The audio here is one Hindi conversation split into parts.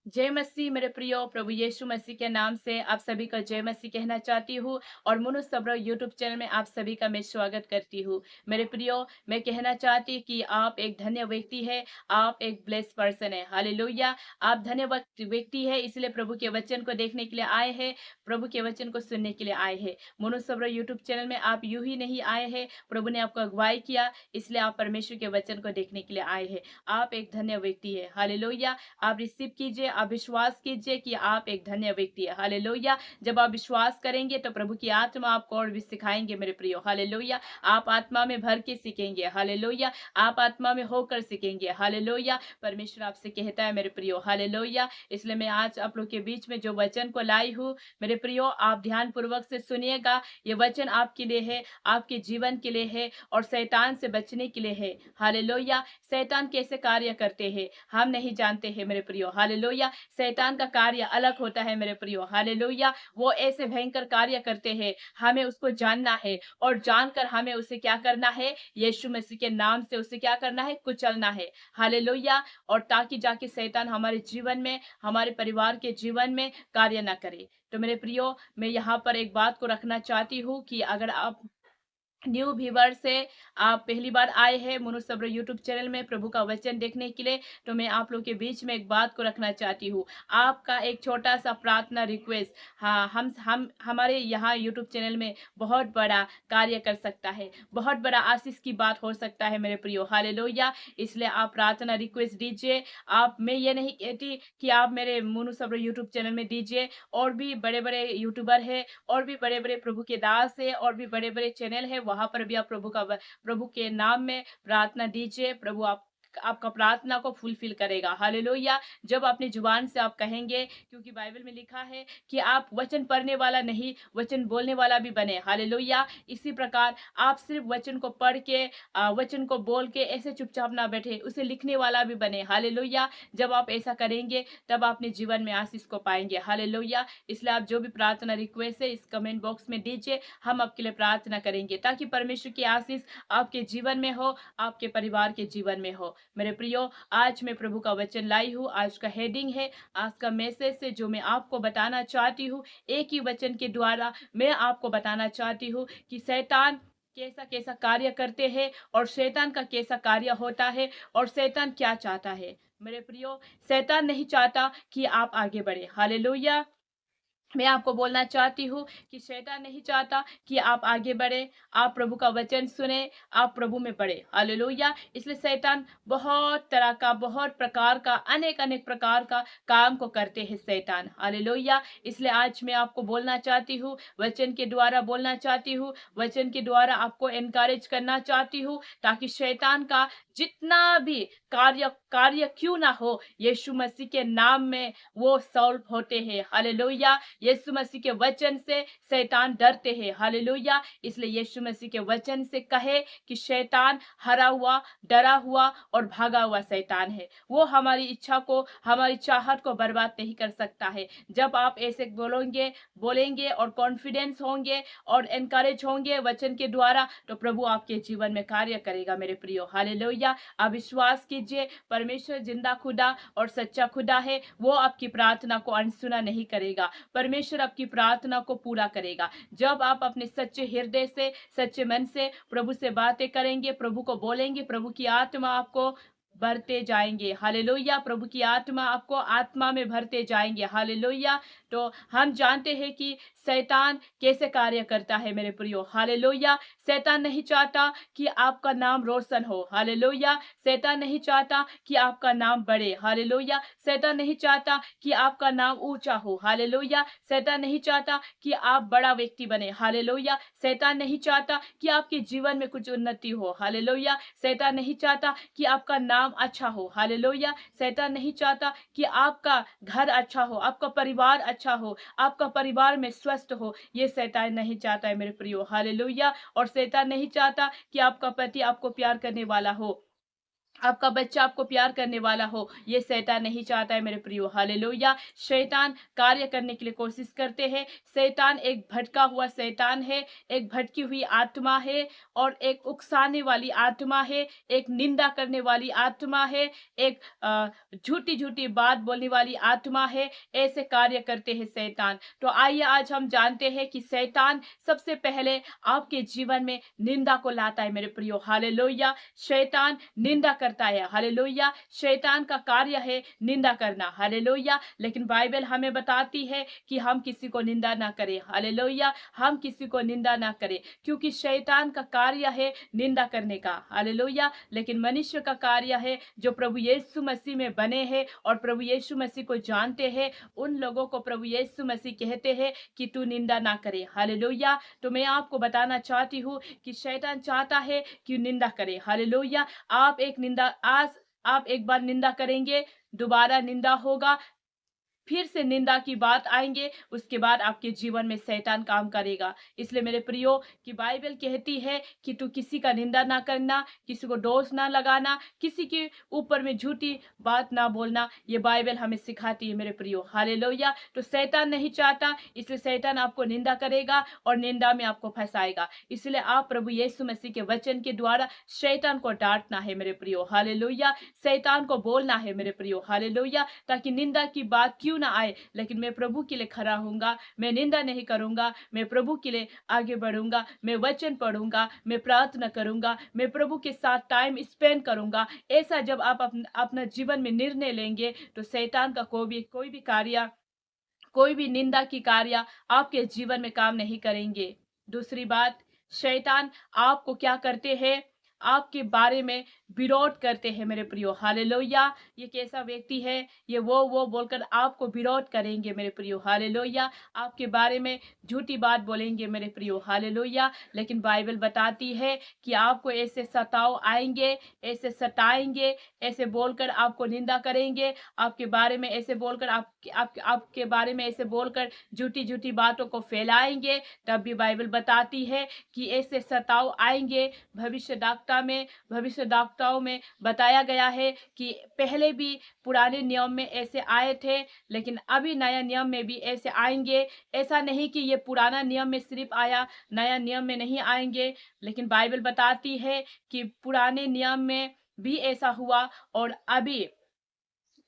जय मसीह मेरे प्रियो, प्रभु यीशु मसीह के नाम से आप सभी का जय मसीह कहना चाहती हूँ और मुनु सब्र यूट्यूब चैनल में आप सभी का मैं स्वागत करती हूँ। मेरे प्रियो, मैं कहना चाहती कि आप एक धन्य व्यक्ति है, आप एक ब्लेस पर्सन है। हालेलुया। आप धन्य व्यक्ति है, इसलिए प्रभु के वचन को देखने के लिए आए हैं, प्रभु के वचन को सुनने के लिए आए हैं। मुनु सब्र यूट्यूब चैनल में आप यूं ही नहीं आए हैं, प्रभु ने आपको अगुवाई किया, इसलिए आप परमेश्वर के वचन को देखने के लिए आए हैं। आप एक धन्य व्यक्ति है। हालेलुया। आप रिसीव कीजिए, आप विश्वास कीजिए कि आप एक धन्य व्यक्ति है। हालेलुया। जब आप विश्वास करेंगे तो प्रभु की आत्मा आपको और भी सिखाएंगे मेरे प्रियो। हालेलुया। आप आत्मा में भर के सीखेंगे। हालेलुया। आप आत्मा में होकर सीखेंगे। हालेलुया। परमेश्वर आपसे कहता है मेरे प्रियो। हालेलुया। इसलिए मैं आज आप लोग के बीच में जो वचन को लाई हूँ मेरे प्रियो, आप ध्यान पूर्वक से सुनिएगा। ये वचन आपके लिए है, आपके जीवन के लिए है और शैतान से बचने के लिए है। हालेलुया। शैतान कैसे कार्य करते हैं हम नहीं जानते हैं मेरे प्रियो। हालेलुया। शैतान का कार्य अलग होता है मेरे प्रियो। हालेलुया। वो ऐसे भयंकर कार्य करते हैं, हमें उसको जानना है और जानकर हमें उसे क्या करना है, यीशु मसीह के नाम से उसे क्या करना है, कुचलना है। हालेलुया। और ताकि जाके शैतान हमारे जीवन में, हमारे परिवार के जीवन में कार्य ना करे। तो मेरे प्रियो, मैं यहाँ पर एक बात को रखना चाहती हूँ कि अगर आप न्यू व्यूवर से, आप पहली बार आए हैं मुनु सब्र यूट्यूब चैनल में प्रभु का वचन देखने के लिए, तो मैं आप लोग के बीच में एक बात को रखना चाहती हूँ। आपका एक छोटा सा प्रार्थना रिक्वेस्ट, हाँ, हम हमारे यहाँ यूट्यूब चैनल में बहुत बड़ा कार्य कर सकता है, बहुत बड़ा आशीष की बात हो सकता है मेरे प्रियो। हालेलुया। इसलिए आप प्रार्थना रिक्वेस्ट दीजिए। आप, मैं ये नहीं कहती कि आप मेरे मुनु सब्र यूट्यूब चैनल में दीजिए, और भी बड़े बड़े यूट्यूबर है, और भी बड़े बड़े प्रभु के दास है, और भी बड़े बड़े चैनल है, वहां पर भी आप प्रभु के नाम में प्रार्थना दीजिए। प्रभु आप आपका प्रार्थना को फुलफिल करेगा। हालेलुया। जब अपनी जुबान से आप कहेंगे, क्योंकि बाइबल में लिखा है कि आप वचन पढ़ने वाला नहीं, वचन बोलने वाला भी बने। हालेलुया। इसी प्रकार आप सिर्फ वचन को पढ़ के, वचन को बोल के ऐसे चुपचाप ना बैठे, उसे लिखने वाला भी बने। हालेलुया। जब आप ऐसा करेंगे तब अपने जीवन में आशीष को पाएंगे। हालेलुया। इसलिए आप जो भी प्रार्थना रिक्वेस्ट है इस कमेंट बॉक्स में दीजिए, हम आपके लिए प्रार्थना करेंगे ताकि परमेश्वर की आशीष आपके जीवन में हो, आपके परिवार के जीवन में हो। मेरे प्रियो, आज मैं प्रभु का वचन लाई हूँ। आज का हेडिंग है, आज का मैसेज है जो मैं आपको बताना चाहती हूँ। एक ही वचन के द्वारा मैं आपको बताना चाहती हूँ कि शैतान कैसा कैसा कार्य करते हैं और शैतान का कैसा कार्य होता है और शैतान क्या चाहता है। मेरे प्रियो, शैतान नहीं चाहता कि आप आगे बढ़े। हालेलुया। मैं आपको बोलना चाहती हूँ कि शैतान नहीं चाहता कि आप आगे बढ़े, आप प्रभु का वचन सुने, आप प्रभु में बढ़े। हालेलुया। इसलिए शैतान बहुत तरह का, बहुत प्रकार का, अनेक अनेक प्रकार का काम को करते हैं शैतान। हालेलुया। इसलिए आज मैं आपको बोलना चाहती हूँ, वचन के द्वारा बोलना चाहती हूँ, वचन के द्वारा आपको एनकरेज करना चाहती हूँ, ताकि शैतान का जितना भी कार्य कार्य क्यों ना हो, यीशु मसीह के नाम में वो सॉल्व होते हैं। हालेलुया। यीशु मसीह के वचन से शैतान डरते हैं। हालेलुया। इसलिए यीशु मसीह के वचन से कहे कि शैतान हरा हुआ, डरा हुआ और भागा हुआ शैतान है, वो हमारी इच्छा को, हमारी चाहत को बर्बाद नहीं कर सकता है। जब आप ऐसे बोलेंगे बोलेंगे और कॉन्फिडेंस होंगे और एनकरेज होंगे वचन के द्वारा, तो प्रभु आपके जीवन में कार्य करेगा मेरे प्रियो। हालेलुया। आप विश्वास कीजिए, परमेश्वर जिंदा खुदा और सच्चा खुदा है, वो आपकी प्रार्थना को अनसुना नहीं करेगा। परमेश्वर आपकी प्रार्थना को पूरा करेगा। जब आप अपने सच्चे हृदय से, सच्चे मन से प्रभु से बातें करेंगे, प्रभु को बोलेंगे, प्रभु की आत्मा आपको भरते जाएंगे। हालेलुया। प्रभु की आत्मा आपको आत्मा में भरते जाएंगे। हालेलुया। तो हम जानते हैं कि शैतान कैसे कार्य करता है मेरे प्रियो। हालेलुया। शैतान नहीं चाहता कि आपका नाम रोशन हो। हालेलुया। शैतान नहीं चाहता कि आपका नाम बढ़े। हालेलुया। शैतान नहीं चाहता कि आपका नाम ऊंचा हो। हालेलुया। शैतान नहीं चाहता कि आप बड़ा व्यक्ति बने। हालेलुया। शैतान नहीं चाहता कि आपके जीवन में कुछ उन्नति हो। हालेलुया। शैतान नहीं चाहता कि आपका नाम अच्छा हो। हालेलुया। शैतान नहीं चाहता कि आपका घर अच्छा हो, आपका परिवार अच्छा हो, आपका परिवार में स्वस्थ हो। ये शैतान नहीं चाहता है मेरे प्रियो। हालेलुया। और शैतान नहीं चाहता कि आपका पति आपको प्यार करने वाला हो, आपका बच्चा आपको प्यार करने वाला हो, ये शैतान नहीं चाहता है मेरे प्रियो। हालेलुया। शैतान कार्य करने के लिए कोशिश करते हैं। शैतान एक भटका हुआ शैतान है, एक भटकी हुई आत्मा है और एक उकसाने वाली आत्मा है, एक निंदा करने वाली आत्मा है, एक झूठी-झूठी बात बोलने वाली आत्मा है। ऐसे कार्य करते हैं शैतान। तो आइए आज हम जानते हैं कि शैतान सबसे पहले आपके जीवन में निंदा को लाता है मेरे प्रियो। हालेलुया। शैतान निंदा करता है। हालेलुया। शैतान का कार्य है निंदा करना। हालेलुया। लेकिन बाइबल हमें बताती है कि हम किसी को निंदा ना करें। हालेलुया। हम किसी को निंदा ना करें, क्योंकि शैतान का कार्य है निंदा करने का। हालेलुया। लेकिन मनुष्य का कार्य है, जो प्रभु यीशु मसीह में बने हैं और प्रभु यीशु मसीह को जानते हैं, उन लोगों को प्रभु यीशु मसीह कहते हैं कि तू निंदा ना करे। हालेलुया। तो मैं आपको बताना चाहती हूँ कि शैतान चाहता है कि निंदा करे। हालेलुया। आप एक बार निंदा करेंगे, दोबारा निंदा होगा, फिर से निंदा की बात आएंगे, उसके बाद आपके जीवन में शैतान काम करेगा। इसलिए मेरे प्रियो, कि बाइबल कहती है कि तू किसी का निंदा ना करना, किसी को दोष ना लगाना, किसी के ऊपर में झूठी बात ना बोलना। ये बाइबल हमें सिखाती है मेरे प्रियो। हालेलुया। तो शैतान नहीं चाहता, इसलिए शैतान आपको निंदा करेगा और निंदा में आपको फंसाएगा। इसलिए आप प्रभु यीशु मसीह के वचन के द्वारा शैतान को डांटना है मेरे प्रियो। हालेलुया। शैतान को बोलना है मेरे प्रियो। हालेलुया। ताकि निंदा की बात क्यों ना आए, लेकिन मैं प्रभु के लिए खड़ा हूंगा, मैं निंदा नहीं करूंगा, मैं प्रभु के लिए आगे बढ़ूंगा, मैं वचन पढ़ूंगा, मैं प्रार्थना करूंगा, मैं प्रभु के साथ टाइम स्पेंड करूंगा। ऐसा जब आप अपना जीवन में निर्णय लेंगे, तो शैतान का कोई भी कार्य, कोई भी निंदा की कार्य आपके जीवन में काम नहीं करेंगे। दूसरी बात, शैतान आपको क्या करते हैं, आपके बारे में विरोध करते हैं मेरे प्रियो। हालेलुया। ये कैसा व्यक्ति है, ये वो बोलकर आपको विरोध करेंगे मेरे प्रियो। हालेलुया। आपके बारे में झूठी बात बोलेंगे मेरे प्रियो। हालेलुया। लेकिन बाइबल बताती है कि आपको ऐसे सताव आएंगे, ऐसे सताएंगे, ऐसे बोलकर आपको निंदा करेंगे, आपके बारे में ऐसे बोलकर आपके बारे में ऐसे बोलकर झूठी झूठी बातों को फैलाएंगे। तब भी बाइबल बताती है कि ऐसे सताव आएंगे। भविष्यद्वक्ताओं में बताया गया है कि पहले भी पुराने नियम में ऐसे आए थे, लेकिन अभी नया नियम में भी ऐसे आएंगे। ऐसा नहीं कि ये पुराना नियम में सिर्फ आया, नया नियम में नहीं आएंगे। लेकिन बाइबल बताती है कि पुराने नियम में भी ऐसा हुआ, और अभी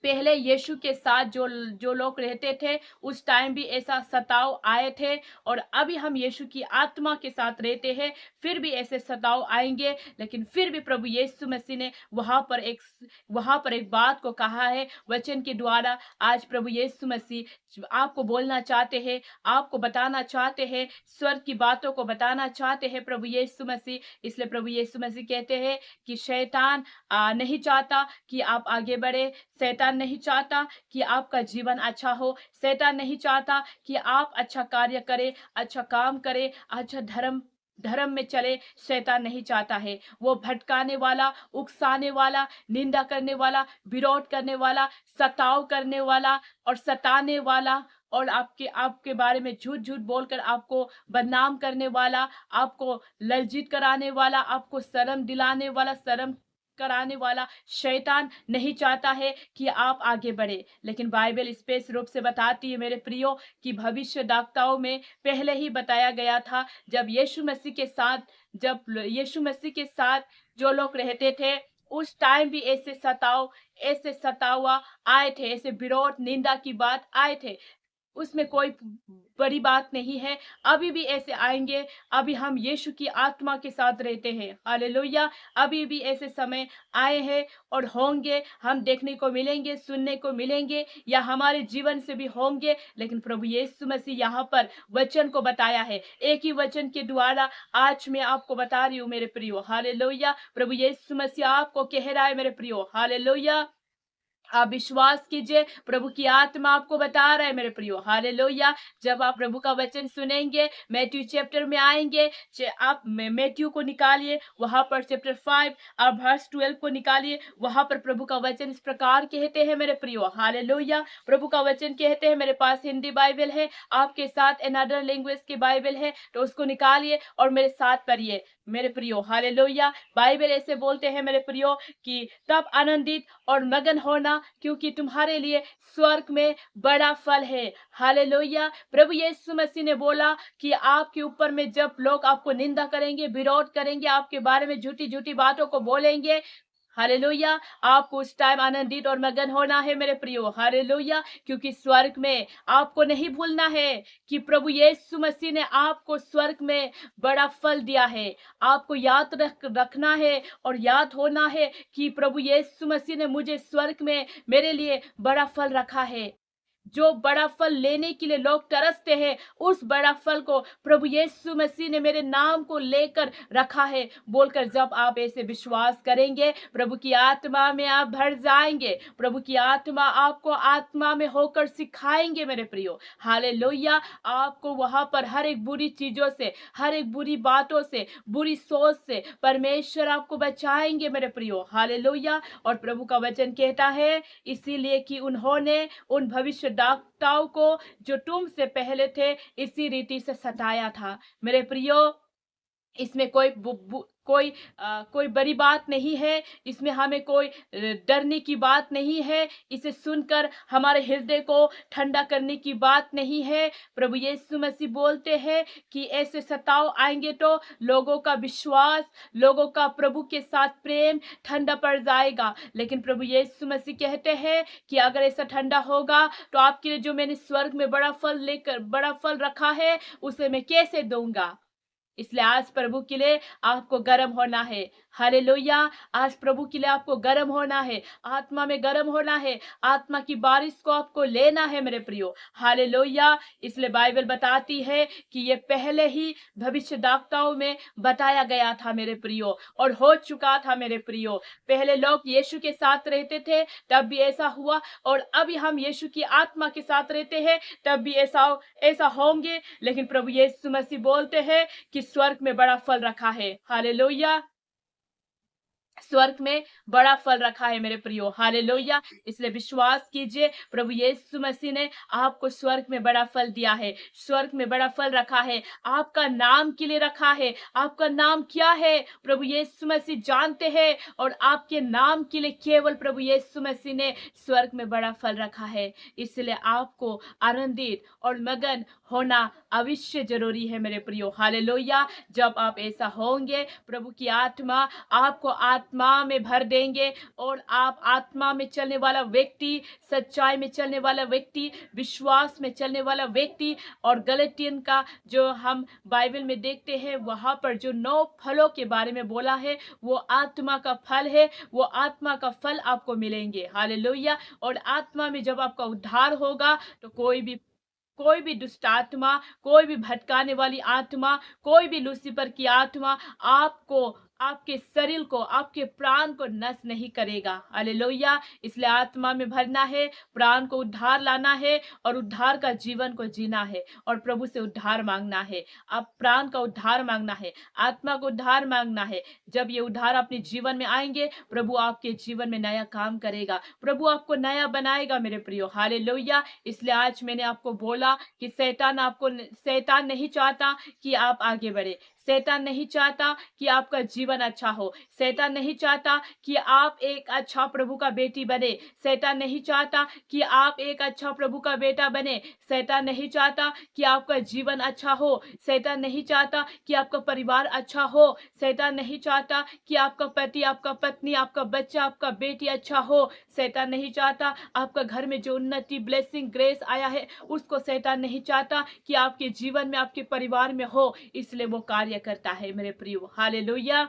पहले यीशु के साथ जो जो लोग रहते थे, उस टाइम भी ऐसा सताव आए थे, और अभी हम यीशु की आत्मा के साथ रहते हैं, फिर भी ऐसे सताव आएंगे। लेकिन फिर भी प्रभु यीशु मसीह ने वहां पर एक बात को कहा है वचन के द्वारा। आज प्रभु यीशु मसीह आपको बोलना चाहते हैं, आपको बताना चाहते हैं, स्वर्ग की बातों को बताना चाहते हैं प्रभु यीशु मसीह। इसलिए प्रभु यीशु मसीह कहते हैं कि शैतान नहीं चाहता कि आप आगे बढ़े, शैतान नहीं चाहता कि आपका जीवन अच्छा हो, शैतान नहीं चाहता कि आप अच्छा कार्य करें, अच्छा काम करें, अच्छा धर्म में चले। शैतान नहीं चाहता है। वो भटकाने वाला, उकसाने वाला, निंदा करने वाला, विरोध करने वाला, सताव करने वाला और सताने वाला, और आपके बारे में झूठ झूठ बोलकर आपको बदनाम करने वाला, आपको लज्जित कराने वाला, आपको शर्म दिलाने वाला, शर्म कराने वाला शैतान नहीं चाहता है कि आप आगे बढ़े। लेकिन बाइबल स्पष्ट रूप से बताती है मेरे प्रियो कि भविष्यद्वक्ताओं में पहले ही बताया गया था, जब यीशु मसीह के साथ जो लोग रहते थे, उस टाइम भी ऐसे सतावा आए थे, ऐसे विरोध निंदा की बात आए थे। उसमें कोई बड़ी बात नहीं है, अभी भी ऐसे आएंगे। अभी हम यीशु की आत्मा के साथ रहते हैं। हालेलुया। अभी भी ऐसे समय आए हैं और होंगे, हम देखने को मिलेंगे, सुनने को मिलेंगे, या हमारे जीवन से भी होंगे। लेकिन प्रभु यीशु मसीह यहाँ पर वचन को बताया है, एक ही वचन के द्वारा आज मैं आपको बता रही हूँ मेरे प्रियो। हालेलुया। प्रभु यीशु मसीह आपको कह रहा है मेरे प्रियो। हालेलुया। आप विश्वास कीजिए, प्रभु की आत्मा आपको बता रहा है मेरे प्रियो। हालेलुया। जब आप प्रभु का वचन सुनेंगे, मैथ्यू चैप्टर में आएंगे, आप मैथ्यू को निकालिए, वहां पर चैप्टर 5 और वर्स 12 को निकालिए, वहां पर प्रभु का वचन इस प्रकार कहते हैं मेरे प्रियो। हालेलुया। प्रभु का वचन कहते हैं, मेरे पास हिंदी बाइबल है, आपके साथ अनदर लैंग्वेज की बाइबल है, तो उसको निकालिए और मेरे साथ पढ़िए। मेरे प्रियो, हालेलुया। बाइबल ऐसे बोलते हैं मेरे प्रियो कि तब आनंदित और मगन होना, क्योंकि तुम्हारे लिए स्वर्ग में बड़ा फल है। हालेलुया। प्रभु यीशु मसीह ने बोला कि आपके ऊपर में जब लोग आपको निंदा करेंगे, विरोध करेंगे, आपके बारे में झूठी झूठी बातों को बोलेंगे, हालेलुया, आपको उस टाइम आनंदित और मगन होना है मेरे प्रियो। हालेलुया। क्योंकि स्वर्ग में आपको नहीं भूलना है कि प्रभु यीशु मसीह ने आपको स्वर्ग में बड़ा फल दिया है। आपको याद रखना है और याद होना है कि प्रभु यीशु मसीह ने मुझे स्वर्ग में मेरे लिए बड़ा फल रखा है। जो बड़ा फल लेने के लिए लोग तरसते हैं, उस बड़ा फल को प्रभु यीशु मसीह ने मेरे नाम को लेकर रखा है बोलकर जब आप ऐसे विश्वास करेंगे, प्रभु की आत्मा में आप भर जाएंगे। प्रभु की आत्मा आपको आत्मा में होकर सिखाएंगे मेरे प्रियो। हालेलुया। आपको वहां पर हर एक बुरी चीजों से, हर एक बुरी बातों से, बुरी सोच से परमेश्वर आपको बचाएंगे मेरे प्रियो। हालेलुया। और प्रभु का वचन कहता है, इसीलिए कि उन्होंने उन भविष्य दाताओं को जो तुमसे पहले थे इसी रीति से सताया था। मेरे प्रियो, इसमें कोई बड़ी बात नहीं है। इसमें हमें कोई डरने की बात नहीं है। इसे सुनकर हमारे हृदय को ठंडा करने की बात नहीं है। प्रभु यीशु मसीह बोलते हैं कि ऐसे सताव आएंगे तो लोगों का विश्वास, लोगों का प्रभु के साथ प्रेम ठंडा पड़ जाएगा। लेकिन प्रभु यीशु मसीह कहते हैं कि अगर ऐसा ठंडा होगा तो आपके लिए जो मैंने स्वर्ग में बड़ा फल रखा है उसे मैं कैसे दूंगा। इसलिए आज प्रभु के लिए आपको गर्म होना है। हालेलुया। आज प्रभु के लिए आपको गर्म होना है, आत्मा में गर्म होना है, आत्मा की बारिश को आपको लेना है मेरे प्रियो। हालेलुया। इसलिए बाइबल बताती है कि ये पहले ही भविष्यद्वक्ताओं में बताया गया था मेरे प्रियो, और हो चुका था मेरे प्रियो। पहले लोग यीशु के साथ रहते थे तब भी ऐसा हुआ, और अभी हम यीशु की आत्मा के साथ रहते हैं तब भी ऐसा होंगे। लेकिन प्रभु यीशु मसीह बोलते हैं कि स्वर्ग में बड़ा फल रखा है। हालेलुया। स्वर्ग में बड़ा फल रखा है मेरे प्रियो। हालेलुया। इसलिए विश्वास कीजिए, प्रभु यीशु मसीह ने आपको स्वर्ग में बड़ा फल दिया है, स्वर्ग में बड़ा फल रखा है, आपका नाम के लिए रखा है। आपका नाम क्या है प्रभु यीशु मसीह जानते हैं, और आपके नाम के लिए केवल प्रभु यीशु मसीह ने स्वर्ग में बड़ा फल रखा है। इसलिए आपको आनंदित और मगन होना अवश्य जरूरी है मेरे प्रियो। हालेलुया। जब आप ऐसा होंगे, प्रभु की आत्मा आपको आत्मा में भर देंगे, और आप आत्मा में चलने वाला व्यक्ति, सच्चाई में चलने वाला व्यक्ति, विश्वास में चलने वाला व्यक्ति, और गलतियन का जो हम बाइबल में देखते हैं वहां पर जो 9 फलों के बारे में बोला है, वो आत्मा का फल है। वो आत्मा का फल आपको मिलेंगे। हालेलुया। और आत्मा में जब आपका उद्धार होगा तो कोई भी दुष्ट आत्मा, कोई भी भटकाने वाली आत्मा, कोई भी लूसीफर की आत्मा आपको, आपके शरीर को, आपके प्राण को नष्ट नहीं करेगा। हालेलुया। इसलिए आत्मा में भरना है, प्राण को उद्धार लाना है, और उद्धार का जीवन को जीना है, और प्रभु से उद्धार मांगना है। आप प्राण का उद्धार मांगना है, आत्मा को उद्धार मांगना है। जब ये उद्धार अपने जीवन में आएंगे, प्रभु आपके जीवन में नया काम करेगा, प्रभु आपको नया बनाएगा मेरे प्रियो। हालेलुया। इसलिए आज मैंने आपको बोला कि शैतान नहीं चाहता कि आप आगे बढ़े। शैतान नहीं चाहता कि आपका जीवन अच्छा हो। शैतान नहीं चाहता कि आप एक अच्छा प्रभु का बेटी बने। शैतान नहीं चाहता कि आप एक अच्छा प्रभु का बेटा बने। शैतान नहीं चाहता कि आपका जीवन अच्छा हो। शैतान नहीं चाहता कि आपका परिवार अच्छा हो। शैतान नहीं चाहता कि आपका पति, आपका पत्नी, आपका बच्चा, आपका बेटी अच्छा हो। शैतान नहीं चाहता आपका घर में जो उन्नति, ब्लेसिंग, ग्रेस आया है, उसको शैतान नहीं चाहता कि आपके जीवन में, आपके परिवार में हो। इसलिए वो कार्य करता है मेरे प्रियो। हालेलुया।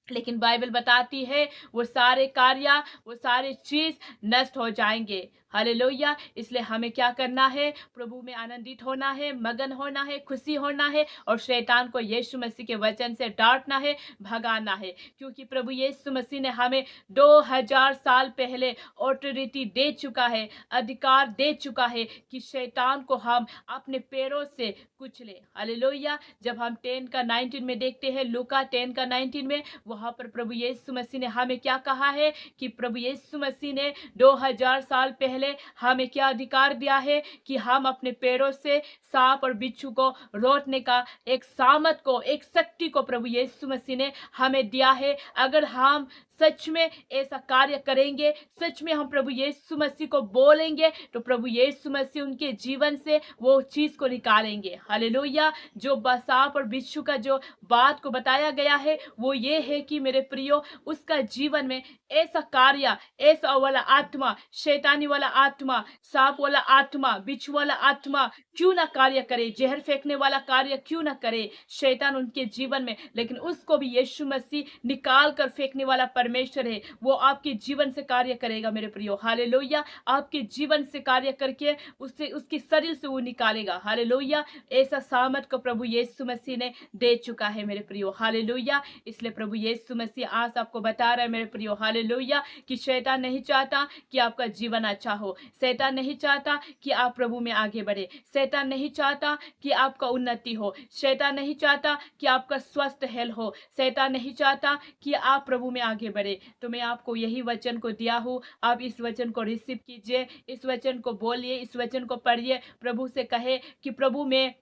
लेकिन बाइबल बताती है वो सारे कार्य, वो सारे चीज नष्ट हो जाएंगे। हालेलुया। इसलिए हमें क्या करना है? प्रभु में आनंदित होना है, मगन होना है, खुशी होना है, और शैतान को यीशु मसीह के वचन से डांटना है, भगाना है। क्योंकि प्रभु यीशु मसीह ने हमें 2000 साल पहले ऑथोरिटी दे चुका है, अधिकार दे चुका है कि शैतान को हम अपने पैरों से कुचले। हालेलुया। जब हम 10 का 19 में देखते हैं, लूका 10 का 19 में, वहां पर प्रभु यीशु मसीह ने हमें क्या कहा है कि प्रभु यीशु मसीह ने 2000 साल पहले पहले हमें क्या अधिकार दिया है कि हम अपने पैरों से सांप और बिच्छू को रोकने का एक सामर्थ को, एक शक्ति को प्रभु यीशु मसीह ने हमें दिया है। अगर हम सच में ऐसा कार्य करेंगे, सच में हम प्रभु यीशु मसीह को बोलेंगे, तो प्रभु यीशु मसीह उनके जीवन से वो चीज को निकालेंगे। हालेलुया। जो सांप और बिच्छू का जो बात को बताया गया है वो ये है कि मेरे प्रियो, उसका जीवन में ऐसा कार्य, ऐसा वाला आत्मा, शैतानी वाला आत्मा, सांप वाला आत्मा, बिच्छू वाला आत्मा क्यों ना कार्य करे, जहर फेंकने वाला कार्य क्यों ना करे शैतान उनके जीवन में, लेकिन उसको भी यीशु मसीह निकाल कर फेंकने वाला परमेश्वर है। वो आपके जीवन से कार्य करेगा मेरे प्रियो। हालेलुया। आपके जीवन से कार्य करके उससे, उसके शरीर से वो निकालेगा। हालेलुया। ऐसा सामर्थ को प्रभु यीशु मसीह ने दे चुका है मेरे प्रियो। हालेलुया। इसलिए प्रभु यीशु मसीह आज आपको बता रहा है मेरे प्रियो, हालेलुया, कि शैतान नहीं चाहता कि आपका जीवन अच्छा हो। शैतान नहीं चाहता कि आप प्रभु में आगे बढ़े। शैतान नहीं चाहता कि आपका उन्नति हो। शैतान नहीं चाहता कि आपका स्वस्थ हेल्थ हो। शैतान नहीं चाहता कि आप प्रभु में आगे बढ़े। तो मैं आपको यही वचन को दिया हूँ, आप इस वचन को रिसीव कीजिए, इस वचन को बोलिए, इस वचन को पढ़िए। प्रभु से कहे कि प्रभु में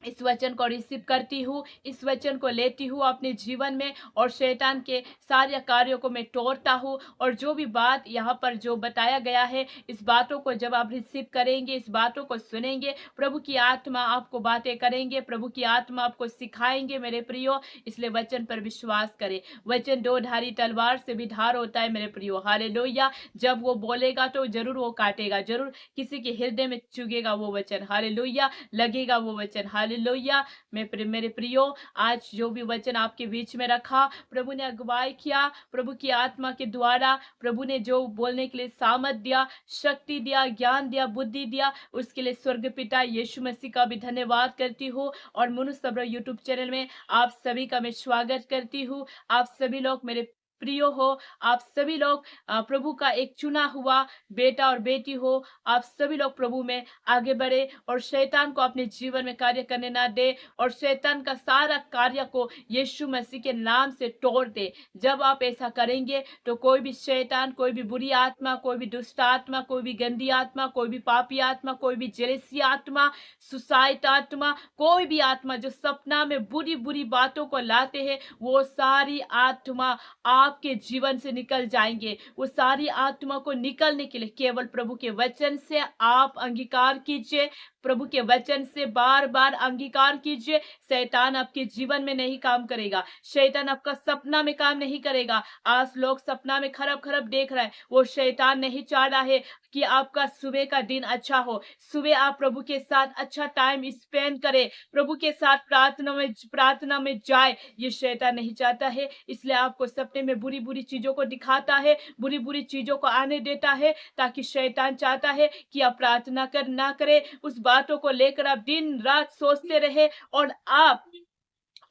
इस वचन को रिसीव करती हूँ, इस वचन को लेती हूँ अपने जीवन में, और शैतान के सारे कार्यों को मैं तोड़ता हूँ। और जो भी बात यहाँ पर जो बताया गया है, इस बातों को जब आप रिसीव करेंगे, इस बातों को सुनेंगे, प्रभु की आत्मा आपको बातें करेंगे, प्रभु की आत्मा आपको सिखाएंगे मेरे प्रियो। इसलिए वचन पर विश्वास करें। वचन दो धारी तलवार से भी धार होता है मेरे प्रियो। हालेलुया। जब वो बोलेगा तो जरूर वो काटेगा, जरूर किसी के हृदय में चुगेगा वो वचन। हालेलुया। लगेगा वो वचन। हालेलुया। मेरे प्रियो, आज जो भी वचन आपके बीच में रखा, प्रभु ने अगुवाई किया, प्रभु की आत्मा के द्वारा प्रभु ने जो बोलने के लिए सामर्थ दिया, शक्ति दिया, ज्ञान दिया, बुद्धि दिया, उसके लिए स्वर्ग पिता यीशु मसीह का भी धन्यवाद करती हूँ। और मनुष्य सब्र यूट्यूब चैनल में आप सभी का मैं स्वागत करती हूँ। आप सभी लोग मेरे प्रियो हो, आप सभी लोग प्रभु का एक चुना हुआ बेटा और बेटी हो। आप सभी लोग प्रभु में आगे बढ़े और शैतान को अपने जीवन में कार्य करने ना दे, और शैतान का सारा कार्य को यीशु मसीह के नाम से तोड़ दे। जब आप ऐसा करेंगे तो कोई भी शैतान, कोई भी बुरी आत्मा, कोई भी दुष्ट आत्मा, कोई भी गंदी आत्मा, कोई भी पापी आत्मा, कोई भी जेलसी आत्मा, सुसाइड आत्मा, कोई भी आत्मा जो सपना में बुरी बुरी बातों को लाते हैं, वो सारी आत्मा आपके जीवन से निकल जाएंगे। वो सारी आत्मा को निकलने के लिए केवल प्रभु के वचन से आप अंगीकार कीजिए, प्रभु के वचन से बार बार अंगीकार कीजिए। शैतान आपके जीवन में नहीं काम करेगा, शैतान आपका सपना में काम नहीं करेगा। आज लोग सपना में खराब खराब देख रहे हैं, वो शैतान नहीं चाह रहा है कि आपका सुबह का दिन अच्छा हो। सुबह आप प्रभु के साथ अच्छा टाइम स्पेंड करें, प्रभु के साथ प्रार्थना में जाए, ये शैतान नहीं चाहता है। इसलिए आपको सपने में बुरी बुरी चीजों को दिखाता है, बुरी बुरी चीजों को आने देता है, ताकि शैतान चाहता है कि आप प्रार्थना ना करें, उस बातों को लेकर आप दिन रात सोचते रहे और आप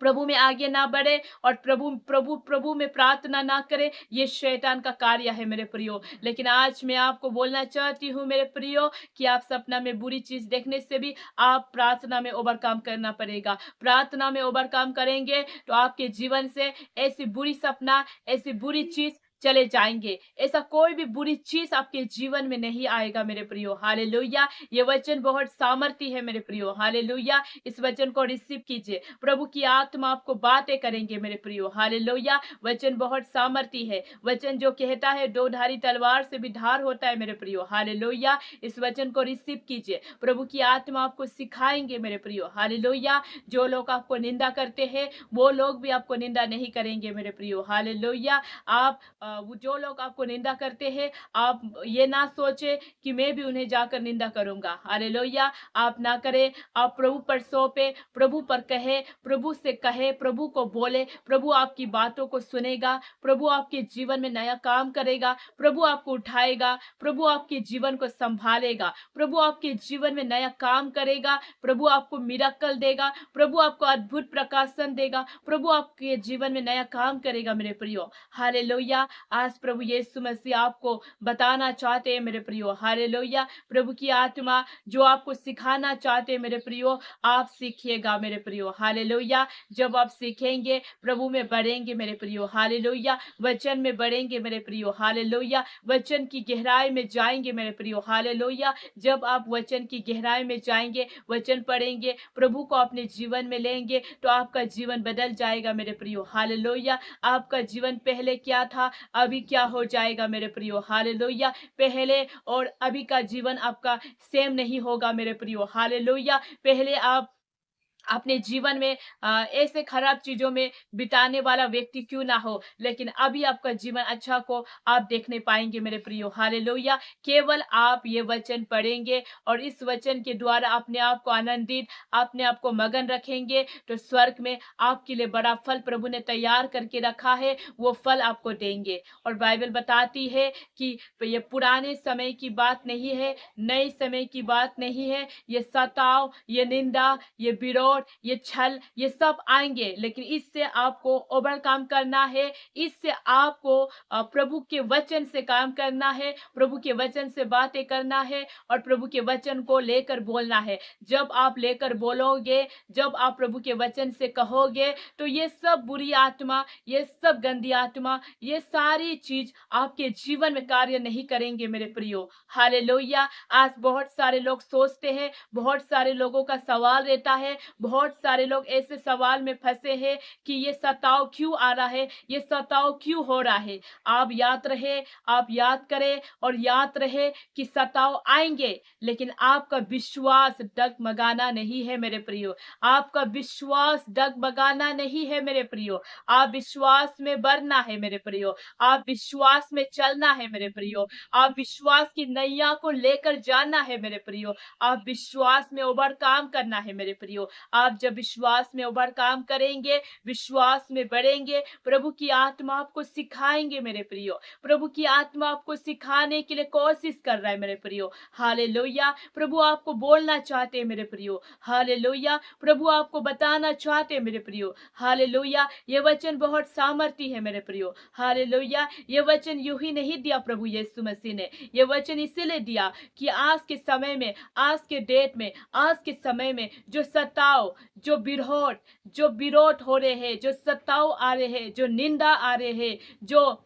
प्रभु में आगे ना बढ़े और प्रभु प्रभु प्रभु में प्रार्थना ना करे। ये शैतान का कार्य है मेरे प्रियो। लेकिन आज मैं आपको बोलना चाहती हूँ मेरे प्रियो, कि आप सपना में बुरी चीज देखने से भी आप प्रार्थना में ओवरकम करना पड़ेगा। प्रार्थना में ओवरकम करेंगे तो आपके जीवन से ऐसी बुरी सपना, ऐसी बुरी चीज चले जाएंगे। ऐसा कोई भी बुरी चीज आपके जीवन में नहीं आएगा मेरे प्रियो। हालेलुया। ये वचन बहुत सामर्थी है मेरे प्रियो। हालेलुया। इस वचन को रिसीव कीजिए, प्रभु की आत्मा आपको बातें करेंगे मेरे प्रियो। हालेलुया। वचन बहुत सामर्थी है। वचन जो कहता है दो धारी तलवार से भी धार होता है मेरे प्रियो। हालेलुया। इस वचन को रिसीव कीजिए, प्रभु की आत्मा आपको सिखाएंगे मेरे प्रियो। हालेलुया। जो लोग आपको निंदा करते हैं, वो लोग भी आपको निंदा नहीं करेंगे मेरे प्रियो। हालेलुया। आप जो लोग आपको निंदा करते हैं, आप ये ना सोचे कि मैं भी उन्हें जाकर निंदा करूंगा। हालेलुया। आप ना करें, आप प्रभु पर सौंपे, प्रभु पर कहे, प्रभु से कहे, प्रभु को बोले, प्रभु आपकी बातों को सुनेगा, प्रभु आपके जीवन में नया काम करेगा, प्रभु आपको उठाएगा, प्रभु आपके जीवन को संभालेगा, प्रभु आपके जीवन में नया काम करेगा, प्रभु आपको मिराकल देगा, प्रभु आपको अद्भुत प्रकाशन देगा, प्रभु आपके जीवन में नया काम करेगा मेरे प्रियो। हालेलुया। आज प्रभु यीशु मसीह आपको बताना चाहते हैं मेरे प्रियो, हालेलुया। प्रभु की आत्मा जो आपको सिखाना चाहते हैं मेरे प्रियो, आप सीखिएगा मेरे प्रियो, हालेलुया। जब आप सीखेंगे, प्रभु में बढ़ेंगे मेरे प्रियो, हालेलुया। वचन में बढ़ेंगे मेरे प्रियो, हालेलुया। वचन की गहराई में जाएंगे मेरे प्रियो, हालेलुया। जब आप वचन की गहराई में जाएंगे, वचन पढ़ेंगे, प्रभु को अपने जीवन में लेंगे, तो आपका जीवन बदल जाएगा मेरे प्रियो, हालेलुया। आपका जीवन पहले क्या था, अभी क्या हो जाएगा मेरे प्रियो, हालेलुया। पहले और अभी का जीवन आपका सेम नहीं होगा मेरे प्रियो, हालेलुया। पहले आप अपने जीवन में ऐसे खराब चीजों में बिताने वाला व्यक्ति क्यों ना हो, लेकिन अभी आपका जीवन अच्छा को आप देखने पाएंगे मेरे प्रियो, हालेलुया। केवल आप ये वचन पढ़ेंगे और इस वचन के द्वारा अपने आप को आनंदित, अपने आप को मगन रखेंगे, तो स्वर्ग में आपके लिए बड़ा फल प्रभु ने तैयार करके रखा है, वो फल आपको देंगे। और बाइबल बताती है कि ये पुराने समय की बात नहीं है, नए समय की बात नहीं है। ये सताव, ये निंदा, ये विरोध, ये छल, ये सब आएंगे, लेकिन इससे आपको ओवरकम करना है। इससे आपको प्रभु के वचन से काम करना है, प्रभु के वचन से बातें करना है और प्रभु के वचन को लेकर बोलना है। जब आप लेकर बोलोगे, जब आप प्रभु के वचन से कहोगे, तो ये सब बुरी आत्मा, ये सब गंदी आत्मा, ये सारी चीज आपके जीवन में कार्य नहीं करेंगे मेरे प्रियो, हालेलुया। आज बहुत सारे लोग सोचते हैं, बहुत सारे लोगों का सवाल रहता है, बहुत सारे लोग ऐसे सवाल में फंसे हैं कि ये सताव क्यों आ रहा है, ये सताव क्यों हो रहा है। आप याद रहे, आप याद करें और याद रहे कि सताव आएंगे, लेकिन आपका विश्वास डगमगाना नहीं है मेरे प्रियो। आपका विश्वास डगमगाना नहीं है मेरे प्रियो। आप विश्वास में बढ़ना है मेरे प्रियो। आप विश्वास में चलना है मेरे प्रियो। आप विश्वास की नैया को लेकर जाना है मेरे प्रियो। आप विश्वास में ओवरकम करना है मेरे प्रियो। आप जब विश्वास में ओवरकम करेंगे, विश्वास में बढ़ेंगे, प्रभु की आत्मा आपको सिखाएंगे मेरे प्रियो। प्रभु की आत्मा आपको सिखाने के लिए कोशिश कर रहा है मेरे प्रियो, हालेलुया। प्रभु आपको बोलना चाहते हैं मेरे प्रियो, हालेलुया। प्रभु आपको बताना चाहते हैं मेरे प्रियो, हालेलुया। ये वचन बहुत सामर्थी है मेरे प्रियो, हालेलुया। ये वचन यूं ही नहीं दिया प्रभु यीशु मसीह ने, ये वचन इसीलिए दिया कि आज के समय में, आज के डेट में, आज के समय में जो सताव, जो विरोध हो रहे हैं, जो सताव आ रहे हैं, जो निंदा आ रहे हैं, जो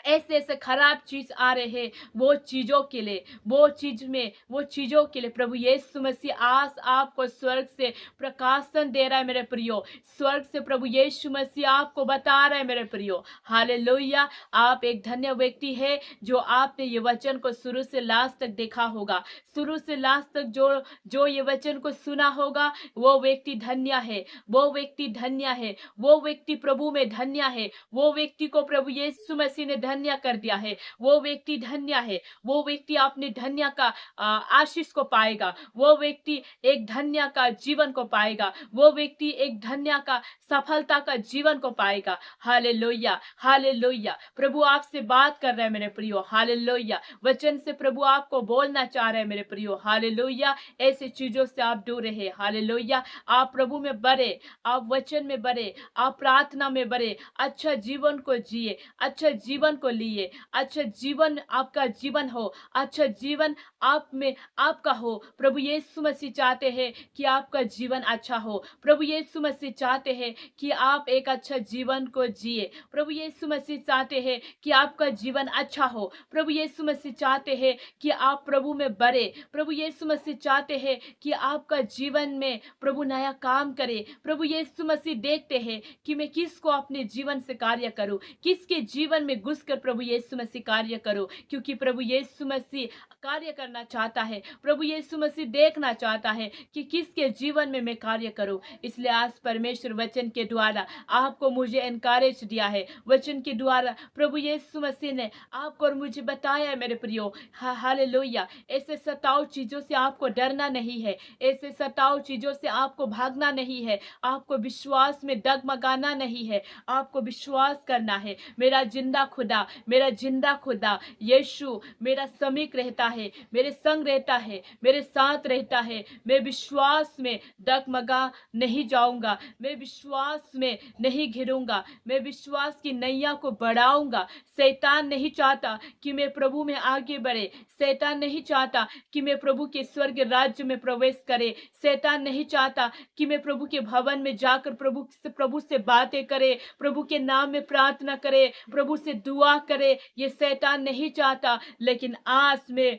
ऐसे ऐसे खराब चीज आ रहे हैं, वो चीजों के लिए, वो चीजों के लिए प्रभु यीशु मसीह आज आपको स्वर्ग से प्रकाशन दे रहा है मेरे प्रियो। स्वर्ग से प्रभु यीशु मसीह आपको बता रहा है मेरे प्रियो, हालेलुया। आप एक धन्य व्यक्ति है जो आपने ये वचन को शुरू से लास्ट तक देखा होगा। शुरू से लास्ट तक जो ये वचन को सुना होगा, वो व्यक्ति धन्य है, वो व्यक्ति धन्य है, वो व्यक्ति प्रभु में धन्य है। वो व्यक्ति को प्रभु यीशु मसीह ने धन्य कर दिया है, वो व्यक्ति धन्य है। वो व्यक्ति अपने धन्य का आशीष को पाएगा, वो व्यक्ति एक धन्य का जीवन को पाएगा, वो व्यक्ति एक धन्य का सफलता का जीवन को पाएगा, हालेलुया, हालेलुया। प्रभु आपसे बात कर रहे हैं मेरे प्रियो, हालेलुया। वचन से प्रभु आपको बोलना चाह रहे हैं मेरे प्रियो, हालेलुया। ऐसी चीजों से आप दूर रहे, हालेलुया। आप प्रभु में बढ़े, आप वचन में बढ़े, आप प्रार्थना में बढ़े, अच्छा जीवन को जिए, अच्छा जीवन को लिए, अच्छा जीवन आपका जीवन हो, अच्छा जीवन आप में आपका हो। प्रभु यीशु मसीह चाहते हैं कि आपका जीवन अच्छा हो। प्रभु यीशु मसीह चाहते हैं कि आप एक अच्छा जीवन को जिए। प्रभु यीशु मसीह चाहते हैं कि आपका जीवन अच्छा हो। प्रभु यीशु मसीह चाहते हैं कि आप प्रभु में बढ़े। प्रभु यीशु मसीह चाहते हैं कि आपका जीवन में प्रभु नया काम करे। प्रभु यीशु मसीह देखते हैं कि मैं किसको अपने जीवन से कार्य करूं, किसके जीवन में घुसकर प्रभु यीशु मसीह कार्य करो, क्योंकि प्रभु यीशु मसीह कार्य करना चाहता है। प्रभु यीशु मसीह देखना चाहता है कि किसके जीवन में मैं कार्य करूं। इसलिए आज परमेश्वर वचन के द्वारा आपको मुझे एनकरेज दिया है। वचन के द्वारा प्रभु यीशु मसीह ने आपको और मुझे बताया है मेरे प्रियो, हालेलुया। ऐसे सताव चीजों से आपको डरना नहीं है, ऐसे सताव चीजों से आपको भागना नहीं है, आपको विश्वास में डगमगाना नहीं है। आपको विश्वास करना है, मेरा जिंदा खुदा खुदा, मेरा जिंदा खुदा यीशु मेरा समीप रहता है, मेरे संग रहता है, मेरे साथ रहता है। मैं विश्वास में डगमगा नहीं जाऊंगा, मैं विश्वास में नहीं घिरूंगा, मैं विश्वास की नैया को बढ़ाऊंगा। शैतान नहीं चाहता कि मैं प्रभु में आगे बढ़े, शैतान नहीं चाहता कि मैं प्रभु के स्वर्ग राज्य में प्रवेश करे, शैतान नहीं चाहता कि मैं प्रभु के भवन में जाकर प्रभु से बातें करे, प्रभु के नाम में प्रार्थना करे, प्रभु से दुआ करे। ये शैतान नहीं चाहता। लेकिन आज में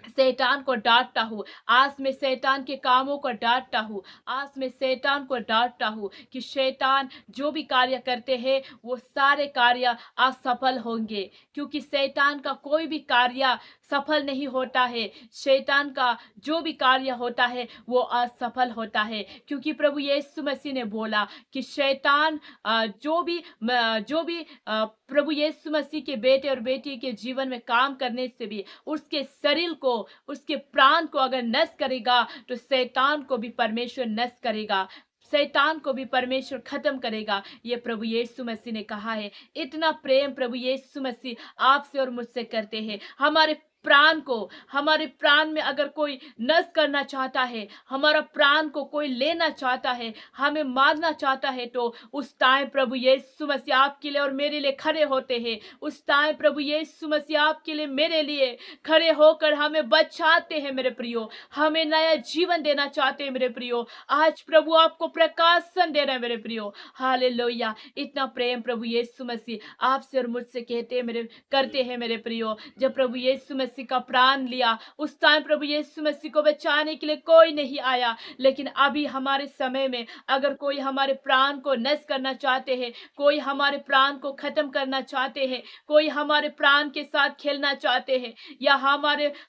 शैतान को डांटता हूँ, आज मैं शैतान के कामों को डांटता हूँ, आज मैं शैतान को डांटता हूँ कि शैतान जो भी कार्य करते हैं वो सारे कार्य असफल होंगे, क्योंकि शैतान का कोई भी कार्य सफल नहीं होता है। शैतान का जो भी कार्य होता है वो असफल होता है, क्योंकि प्रभु यीशु मसीह ने बोला कि शैतान जो भी प्रभु यीशु मसीह के बेटे और बेटी के जीवन में काम करने से भी उसके शरीर को, उसके प्राण को अगर नष्ट करेगा तो शैतान को भी परमेश्वर नष्ट करेगा, शैतान को भी परमेश्वर खत्म करेगा। ये प्रभु यीशु मसीह ने कहा है। इतना प्रेम प्रभु यीशु मसीह आपसे और मुझसे करते हैं। हमारे प्राण में अगर कोई नष्ट करना चाहता है, हमारा प्राण को कोई लेना चाहता है, हमें मारना चाहता है, तो उस टाइम प्रभु यीशु मसीह आपके लिए और मेरे लिए खड़े होते हैं। उस टाइम प्रभु यीशु मसीह आपके लिए मेरे लिए खड़े होकर हमें बचाते हैं मेरे प्रियो, हमें नया जीवन देना चाहते हैं मेरे प्रियो। आज प्रभु आपको प्रकाशन दे रहे हैं मेरे प्रियो। हालेलुया। इतना प्रेम प्रभु यीशु मसीह आपसे और मुझसे करते हैं मेरे प्रियो। जब प्रभु यीशु मसीह का प्राण लिया, उस टाइम प्रभु यीशु मसीह को बचाने के लिए कोई नहीं आया। लेकिन अभी हमारे समय में अगर कोई हमारे प्राण को नष्ट करना चाहते हैं, कोई हमारे प्राण को खत्म करना चाहते हैं, कोई हमारे प्राण के साथ खेलना चाहते हैं, या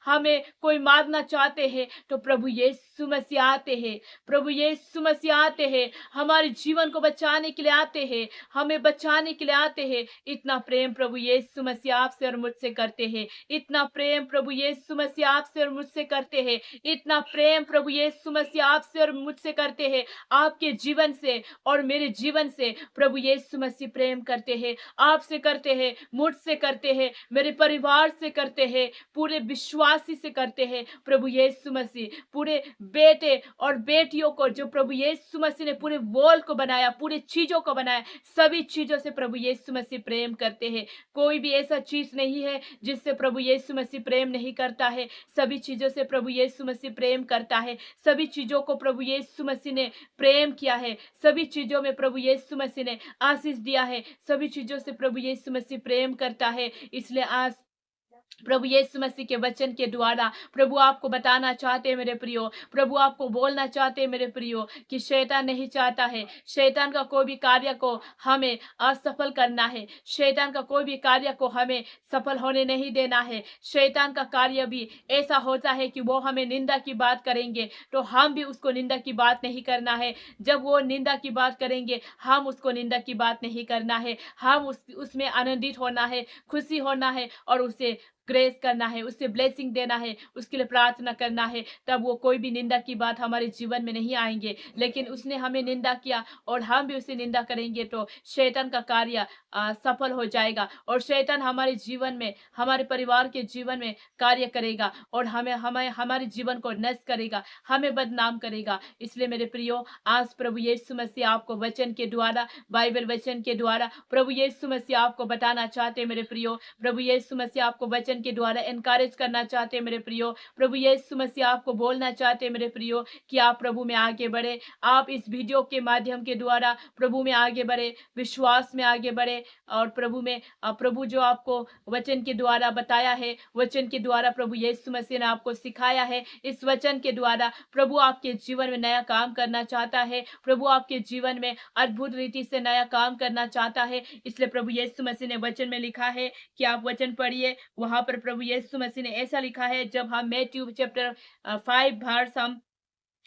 हमें कोई मारना चाहते हैं, तो प्रभु यीशु मसीह आते हैं। प्रभु यीशु मसीह आते हैं, हमारे जीवन को बचाने के लिए आते हैं, हमें बचाने के लिए आते हैं। इतना प्रेम प्रभु यीशु मसीह आपसे और मुझसे करते हैं। इतना प्रेम प्रभु यीशु मसीह आपसे और मुझसे करते हैं। इतना प्रेम प्रभु यीशु मसीह आपसे और मुझसे करते हैं। आपके जीवन से और मेरे जीवन से प्रभु यीशु मसीह प्रेम करते हैं, आपसे करते हैं, मुझसे करते हैं, मेरे परिवार से करते हैं, पूरे विश्वासी से करते हैं। प्रभु यीशु मसीह पूरे बेटे और बेटियों को, जो प्रभु यीशु मसीह ने पूरे वर्ल्ड को बनाया, पूरे चीजों को बनाया, सभी चीजों से प्रभु यीशु मसीह प्रेम करते हैं। कोई भी ऐसा चीज नहीं है जिससे प्रभु यीशु मसीह प्रेम नहीं करता है। सभी चीजों से प्रभु यीशु मसीह प्रेम करता है। सभी चीजों को प्रभु यीशु मसीह ने प्रेम किया है। सभी चीजों में प्रभु यीशु मसीह ने आशीष दिया है। सभी चीजों से प्रभु यीशु मसीह प्रेम करता है। इसलिए आज प्रभु यीशु मसीह के वचन के द्वारा प्रभु आपको बताना चाहते हैं मेरे प्रियो, प्रभु आपको बोलना चाहते हैं मेरे प्रियो, कि शैतान नहीं चाहता है शैतान का कोई भी कार्य को हमें असफल करना है। शैतान का कोई भी कार्य को हमें सफल होने नहीं देना है। शैतान का कार्य भी ऐसा होता है कि वो हमें निंदा की बात करेंगे तो हम भी उसको निंदा की बात नहीं करना है। जब वो निंदा की बात करेंगे हम उसको निंदा की बात नहीं करना है। हम उसमें आनंदित होना है, खुशी होना है, और उसे ग्रेस करना है, उससे ब्लेसिंग देना है, उसके लिए प्रार्थना करना है। तब वो कोई भी निंदा की बात हमारे जीवन में नहीं आएंगे। लेकिन उसने हमें निंदा किया और हम भी उसे निंदा करेंगे तो शैतान का कार्य सफल हो जाएगा, और शैतान हमारे जीवन में, हमारे परिवार के जीवन में कार्य करेगा, और हमारे जीवन को नष्ट करेगा, हमें बदनाम करेगा। इसलिए मेरे प्रियो, आज प्रभु यीशु मसीह आपको वचन के द्वारा, बाइबल वचन के द्वारा प्रभु यीशु मसीह आपको बताना चाहते हैं मेरे प्रियो। प्रभु यीशु मसीह आपको वचन के द्वारा एनकरेज करना चाहते हैं मेरे प्रियो। प्रभु यीशु मसीह आपको बोलना चाहते हैं मेरे प्रियो कि आप प्रभु में आगे बढ़े। आप इस वीडियो के माध्यम के द्वारा प्रभु में आगे बढ़े, विश्वास में आगे बढ़े, और प्रभु जो आपको वचन के द्वारा बताया है, वचन के द्वारा प्रभु यीशु मसीह ने आपको सिखाया है, इस वचन के द्वारा प्रभु आपके जीवन में नया काम करना चाहता है। प्रभु आपके जीवन में अद्भुत रीति से नया काम करना चाहता है। इसलिए प्रभु यीशु मसीह ने वचन में लिखा है कि आप वचन पढ़िए। वहां पर प्रभु यीशु मसीह ने ऐसा लिखा है, जब हम मैथ्यू चैप्टर 5 वर्स हम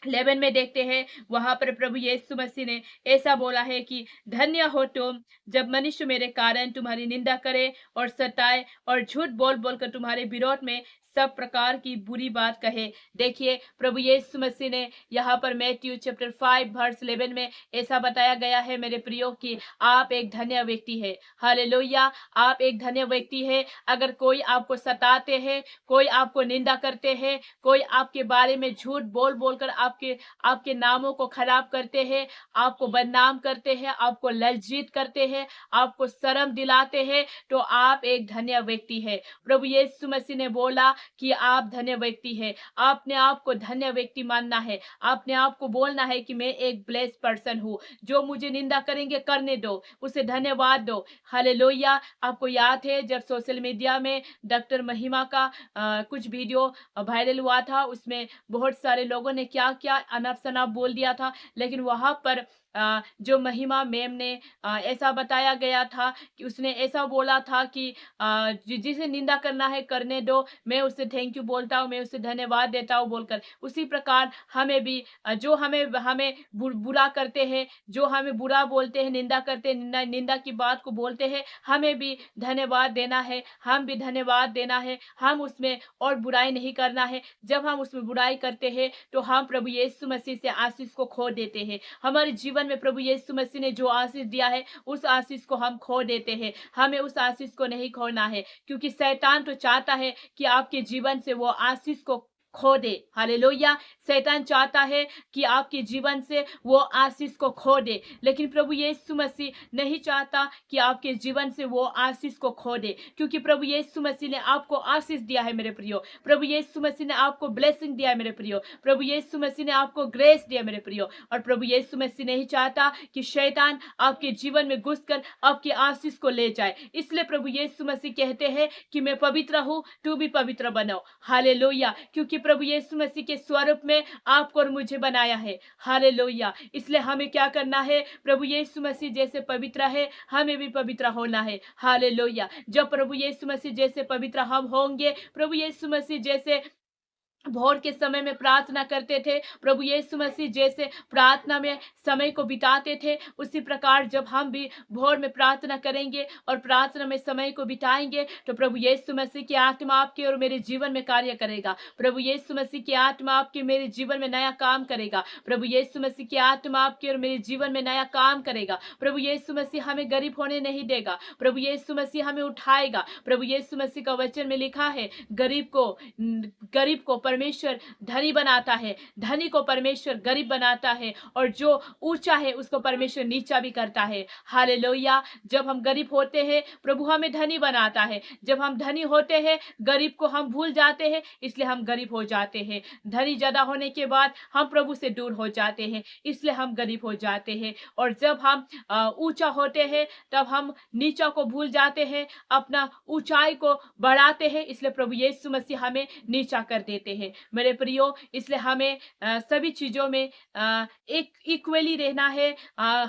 11 में देखते हैं, वहां पर प्रभु यीशु मसीह ने ऐसा बोला है कि धन्य हो तुम जब मनुष्य मेरे कारण तुम्हारी निंदा करे और सताए और झूठ बोल बोल कर तुम्हारे विरोध में सब प्रकार की बुरी बात कहे। देखिए प्रभु यीशु मसीह ने यहाँ पर मैथ्यू चैप्टर 5 वर्स 11 में ऐसा बताया गया है मेरे प्रियो कि आप एक धन्य व्यक्ति है। हालेलुया, आप एक धन्य व्यक्ति है। अगर कोई आपको सताते हैं, कोई आपको निंदा करते हैं, कोई आपके बारे में झूठ बोल बोलकर आपके आपके नामों को खराब करते हैं, आपको बदनाम करते हैं, आपको लज्जित करते हैं, आपको शर्म दिलाते हैं, तो आप एक धन्य व्यक्ति है। प्रभु यीशु मसीह ने बोला कि आप धन्य व्यक्ति है। आपने आप को धन्य व्यक्ति मानना है। आपने आप को बोलना है कि मैं एक ब्लेस्ड पर्सन हूँ। जो मुझे निंदा करेंगे करने दो, उसे धन्यवाद दो। हालेलुया। आपको याद है जब सोशल मीडिया में डॉक्टर महिमा का कुछ वीडियो वायरल हुआ था, उसमें बहुत सारे लोगों ने क्या क्या अनाप शनाप बोल दिया था, लेकिन वहां पर जो महिमा मैम ने ऐसा बताया गया था कि उसने ऐसा बोला था कि जिसे निंदा करना है करने दो, मैं उससे थैंक यू बोलता हूँ, मैं उससे धन्यवाद देता हूँ बोलकर। उसी प्रकार हमें भी जो हमें हमें बुरा करते हैं, जो हमें बुरा बोलते हैं, निंदा करते हैं, निंदा की बात को बोलते हैं, हमें भी धन्यवाद देना है। हम भी धन्यवाद देना है। हम उसमें और बुराई नहीं करना है। जब हम उसमें बुराई करते हैं तो हम प्रभु यीशु मसीह से आशीष को खो देते हैं। हमारे जीवन में प्रभु यीशु मसीह ने जो आशीष दिया है, उस आशीष को हम खो देते हैं। हमें उस आशीष को नहीं खोना है, क्योंकि शैतान तो चाहता है कि आपके जीवन से वो आशीष को खो दे। हालेलुया। शैतान चाहता है कि आपके जीवन से वो आशीष को खो दे, लेकिन प्रभु यीशु मसीह नहीं चाहता कि आपके जीवन से वो आशीष को खो दे, क्योंकि प्रभु यीशु मसीह ने आपको आशीष दिया है मेरे प्रियो। प्रभु यीशु मसीह ने आपको ब्लेसिंग दिया है मेरे प्रियो। प्रभु यीशु मसीह ने आपको ग्रेस दिया मेरे प्रियो। और प्रभु यीशु मसीह नहीं चाहता कि शैतान आपके जीवन में घुसकर आपके आशीष को ले जाए। इसलिए प्रभु यीशु मसीह कहते हैं कि मैं पवित्र हूँ, तू भी पवित्र बनो। हालेलुया। क्योंकि प्रभु यीशु मसीह के स्वरूप में आपको और मुझे बनाया है। हालेलुया। इसलिए हमें क्या करना है? प्रभु यीशु मसीह जैसे पवित्र है, हमें भी पवित्र होना है। हालेलुया। जब प्रभु यीशु मसीह जैसे पवित्र हम होंगे, प्रभु यीशु मसीह जैसे भोर के समय में प्रार्थना करते थे, प्रभु यीशु मसीह जैसे प्रार्थना में समय को बिताते थे, उसी प्रकार जब हम भी भोर में प्रार्थना करेंगे और प्रार्थना में समय को बिताएंगे, तो प्रभु यीशु मसीह की आत्मा आपके और मेरे जीवन में कार्य करेगा। प्रभु यीशु मसीह की आत्मा आपके मेरे जीवन में नया काम करेगा। प्रभु यीशु मसीह की आत्मा आपके और मेरे जीवन में नया काम करेगा। प्रभु यीशु मसीह हमें गरीब होने नहीं देगा। प्रभु यीशु मसीह हमें उठाएगा। प्रभु यीशु मसीह का वचन में लिखा है, गरीब को परमेश्वर धनी बनाता है, धनी को परमेश्वर गरीब बनाता है, और जो ऊंचा है उसको परमेश्वर नीचा भी करता है। हालेलुया। जब हम गरीब होते हैं, प्रभु हमें धनी बनाता है। जब हम धनी होते हैं, गरीब को हम भूल जाते हैं, इसलिए हम गरीब हो जाते हैं। धनी ज्यादा होने के बाद हम प्रभु से दूर हो जाते हैं, इसलिए हम गरीब हो जाते हैं। और जब हम ऊंचा होते हैं, तब हम नीचा को भूल जाते हैं, अपना ऊंचाई को बढ़ाते हैं, इसलिए प्रभु यीशु मसीह हमें नीचा कर देते हैं मेरे प्रियो। इसलिए हमें सभी चीजों में एक इक्वली रहना है।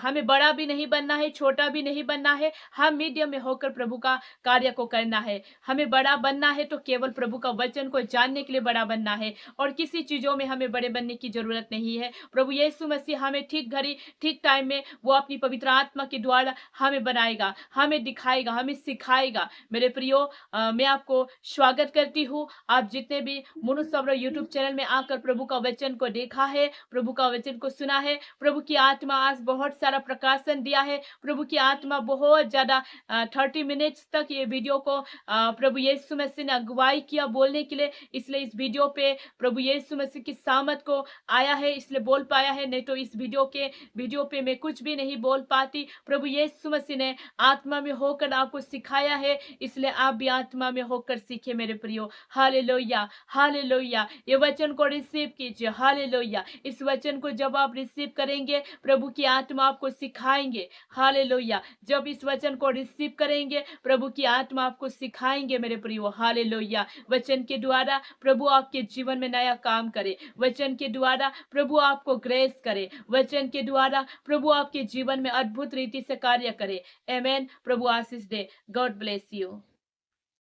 हमें बड़ा भी नहीं बनना है, छोटा भी नहीं बनना है। हम मीडियम में होकर प्रभु का कार्य को करना है। हमें बड़ा बनना है तो केवल प्रभु का वचन को जानने के लिए बड़ा बनना है, और किसी चीजों में हमें बड़े बनने की जरूरत नहीं है। प्रभु यीशु मसीह हमें ठीक घड़ी ठीक टाइम में वो अपनी पवित्र आत्मा के द्वारा हमें बनाएगा, हमें दिखाएगा, हमें सिखाएगा। मेरे प्रियो, मैं आपको स्वागत करती हूँ। आप जितने भी मनुष्य यूट्यूब चैनल में आकर प्रभु का वचन को देखा है, प्रभु का वचन को सुना है, प्रभु की आत्मा आज बहुत सारा प्रकाशन दिया है। प्रभु की आत्मा बहुत ज्यादा 30 मिनट्स तक ये वीडियो को प्रभु यीशु मसीह ने अगुवाई किया बोलने के लिए। इसलिए इस वीडियो पे प्रभु यीशु मसीह की सामत को आया है, इसलिए बोल पाया है, नहीं तो इस वीडियो पे मैं कुछ भी नहीं बोल पाती। प्रभु यीशु मसीह ने आत्मा में होकर आपको सिखाया है, इसलिए आप भी आत्मा में होकर सीखे मेरे प्रियो। Hallelujah, hallelujah. ये वचन को रिसीव कीजिए। हालेलुया। इस वचन को जब आप रिसीव करेंगे, प्रभु की आत्मा आपको सिखाएंगे। हालेलुया। जब इस वचन को रिसीव करेंगे, प्रभु की आत्मा आपको सिखाएंगे मेरे प्रियो। हालेलुया। वचन के द्वारा प्रभु आपके जीवन में नया काम करे। वचन के द्वारा प्रभु आपको ग्रेस करे। वचन के द्वारा प्रभु आपके जीवन में अद्भुत रीति से कार्य करे। आमेन। प्रभु आशीष दे। God bless you.